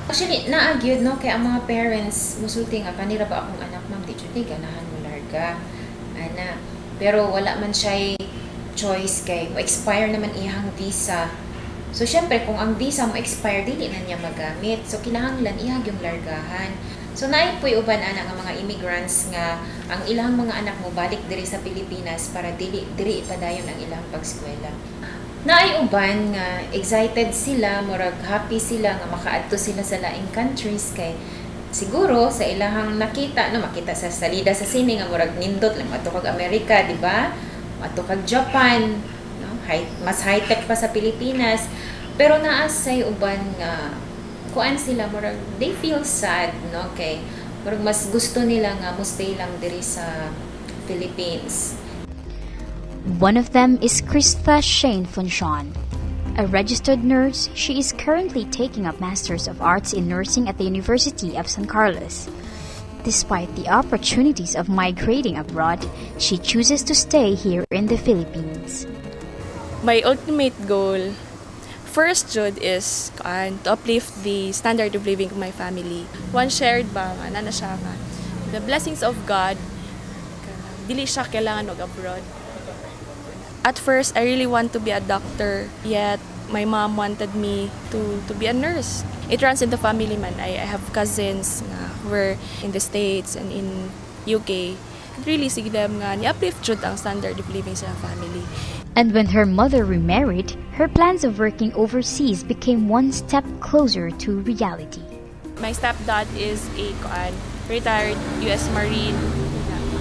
Actually, naagyod no kay ang mga parents musulti nga kanira ba akong anak ma'am di jud ganahan mo larga. Ana. Pero wala man siya choice kay mo-expire naman iyang visa. So syempre kung ang visa mo expire dili na niya magamit. So kinahanglan iyang yung largahan. So naay puy uban ana nga mga immigrants nga ang ilang mga anak mo balik diri sa Pilipinas para dili ipadayon ang ilang pagskwela. Naay uban nga excited sila, murag happy sila nga makaadto sila sa laing countries kay siguro sa ilahang nakita no makita sa salida sa sine nga murag nindot lang ato kag Amerika, di ba? Ato kag Japan, no? Mas high-tech pa sa Pilipinas. Pero naa say uban nga kuan sila murag they feel sad no kay murag mas gusto nila nga mo stay lang diri sa Philippines. One of them is Krista Shane Funchon. A registered nurse, she is currently taking up Masters of Arts in Nursing at the University of San Carlos. Despite the opportunities of migrating abroad, she chooses to stay here in the Philippines. My ultimate goal, first, Jude, is to uplift the standard of living of my family. One shared ba nga, na siya nga, the blessings of God, dili siya kailangan mag-abroad. At first, I really want to be a doctor, yet my mom wanted me to be a nurse. It runs in the family man. I have cousins who were in the States and in UK. I really see them nga ni-uplift jud ang standard of living sa family. And when her mother remarried, her plans of working overseas became one step closer to reality. My stepdad is a retired U.S. Marine.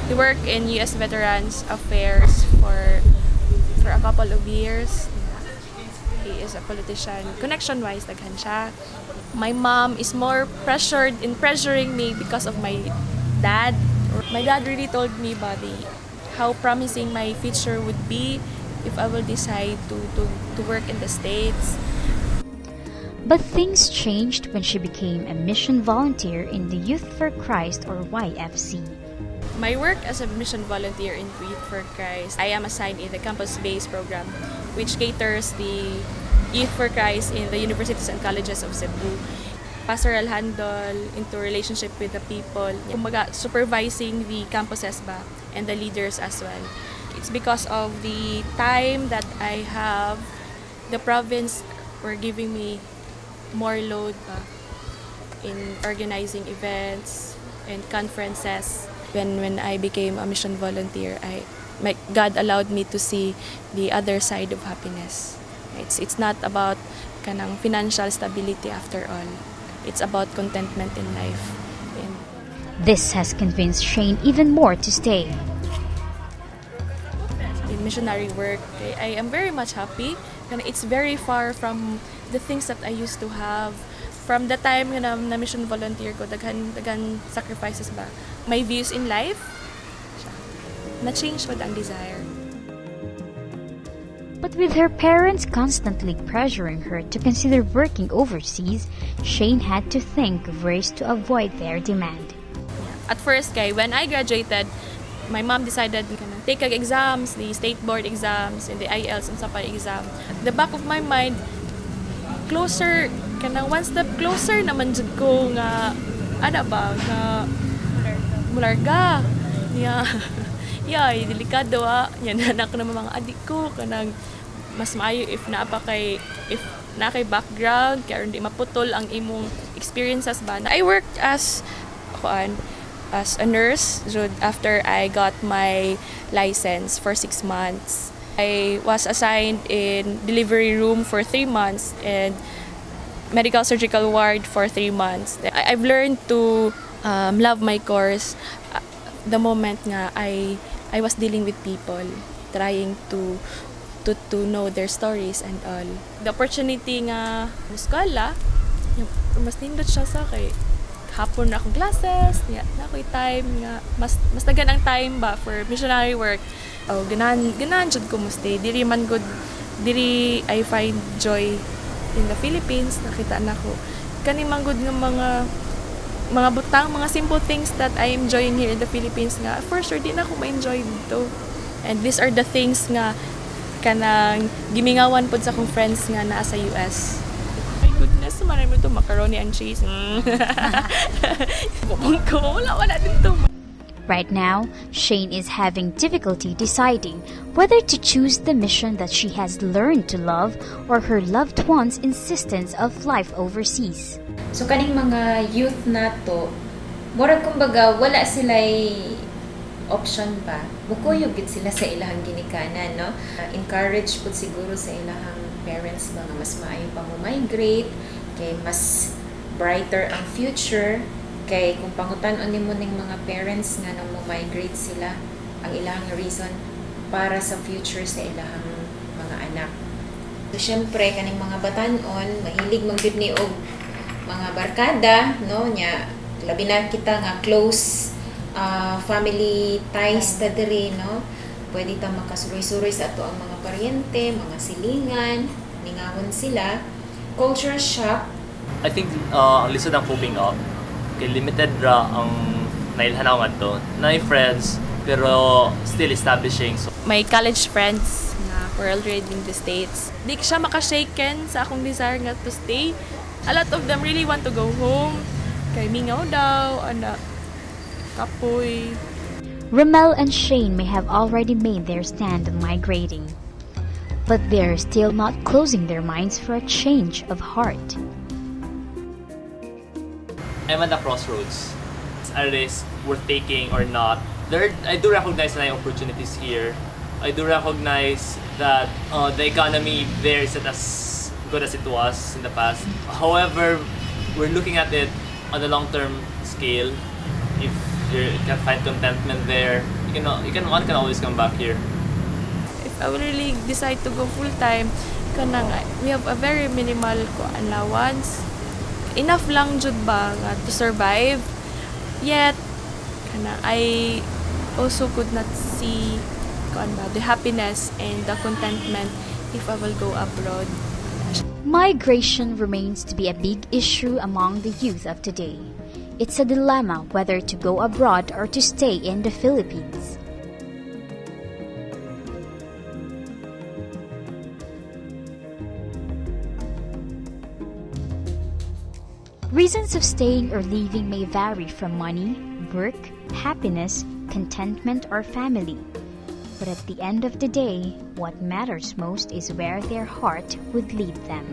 He worked in U.S. Veterans Affairs for a couple of years. He is a politician. Connection-wise, daghan siya. My mom is more pressuring me because of my dad. My dad really told me about how promising my future would be if I will decide to work in the States. But things changed when she became a mission volunteer in the Youth for Christ or YFC. My work as a mission volunteer in Youth for Christ, I am assigned in the campus-based program, which caters the Youth for Christ in the universities and colleges of Cebu. Pastoral handle, into relationship with the people, kumbaga supervising the campuses ba, and the leaders as well. It's because of the time that I have, the province were giving me more load ba, in organizing events and conferences. When I became a mission volunteer, God allowed me to see the other side of happiness. It's not about kanang financial stability after all. It's about contentment in life. And this has convinced Shane even more to stay. In missionary work, I am very much happy. And it's very far from the things that I used to have. From the time na mission volunteer ko, daghan sacrifices ba. My views in life, na-change with ang desire. But with her parents constantly pressuring her to consider working overseas, Shane had to think of ways to avoid their demand. At first, when I graduated, my mom decided to take exams, the state board exams, and the IELTS and SAPA exam. At the back of my mind, one step closer naman jud ko nga nga mularga niya. Delikado yan anak ng mga adik ko kanang mas maayo if na kay background kaya hindi maputol ang imong experiences ba. I worked as a nurse after I got my license for 6 months. I was assigned in delivery room for 3 months and medical surgical ward for 3 months. I've learned to love my course the moment nga I was dealing with people, trying to know their stories and all. The opportunity nga muskala, mas nindot siya sa kay hapon na akong classes, na ako'y time nga mas dagan ang time ba for missionary work. Ganahan jud ko mo stay. Diri I find joy in the Philippines. Nakita na ko kani man gud nga mga butang, mga simple things that I am enjoying here in the Philippines nga for sure di na ako ma-enjoy dito. And these are the things nga kanang gimingawan pod sa akong friends nga naa sa US. My goodness, man naman ito, macaroni and cheese. Bukong ko, wala din ito. Right now, Shane is having difficulty deciding whether to choose the mission that she has learned to love or her loved one's insistence of life overseas. So kaning mga youth nato, murag kumbaga wala sila'y option ba. Bukuyog gid sila sa ilahang ginikanan, no? Encourage pud siguro sa ilahang parents ba nga mas maayo pa mo migrate kay mas brighter ang future. Kay kung pangutan-on nimo ning mga parents nga nang mo migrate sila, ang ilahang reason para sa future sa ilahang mga anak. So syempre kaning mga batan-on mahilig manggid ni og mga barkada, no, nya labi na kita nga close family ties ta diri, no. Pwede ta makasuroy-suroy sa ato ang mga paryente, mga silingan, ningawon sila. Culture shock. I think ang lisod ang coping up. Kay limited ra ang nailhanaw ngadto. Nay friends pero still establishing. So My college friends na were already in the States. Di siya makashaken sa akong desire nga to stay. A lot of them really want to go home. Kay mingaw daw, kapoy. Ramel and Shane may have already made their stand on migrating, but they're still not closing their minds for a change of heart. I'm at the crossroads. A risk we're taking or not. I do recognize that I have opportunities here. I do recognize that the economy there isn't as good as it was in the past. However, we're looking at it on a long-term scale. If you can find contentment there, one can always come back here. If I will really decide to go full-time, we have a very minimal allowance. Enough lang jud ba to survive. Yet, I also could not see the happiness and the contentment if I will go abroad. Migration remains to be a big issue among the youth of today. It's a dilemma whether to go abroad or to stay in the Philippines. Reasons of staying or leaving may vary from money, work, happiness, contentment, or family. But at the end of the day, what matters most is where their heart would lead them.